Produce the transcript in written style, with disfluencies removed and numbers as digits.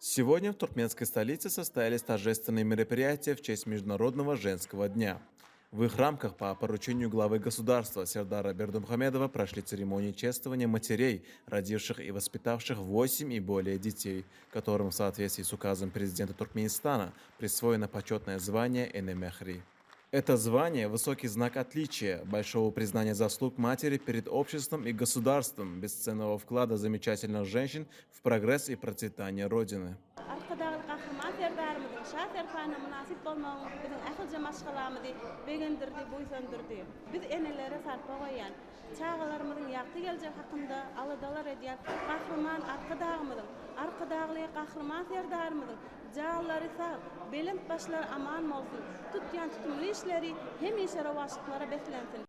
Сегодня в туркменской столице состоялись торжественные мероприятия в честь Международного женского дня. В их рамках по поручению главы государства Сердара Бердымухамедова прошли церемонии чествования матерей, родивших и воспитавших 8 и более детей, которым в соответствии с указом президента Туркменистана присвоено почетное звание Энемехри. Это звание– высокий знак отличия, большого признания заслуг матери перед обществом и государством, бесценного вклада замечательных женщин в прогресс и процветание Родины. Arkadaşlar kahraman serdarımızın şah serfana münasip bolmağın bizim ahılca maşgalamızı begendirdi, buysandırdı. Biz enelere sarpa koyan, çağalarımızın yaktı gelecek hakkında alıdalar ediyen kahraman arkadağımızın, arkadağlıya kahraman serdarımızın, cağalları sağ, belent başlar aman olsun, tutyan tutumlu işleri hem işe ravaşlıklara beslensin.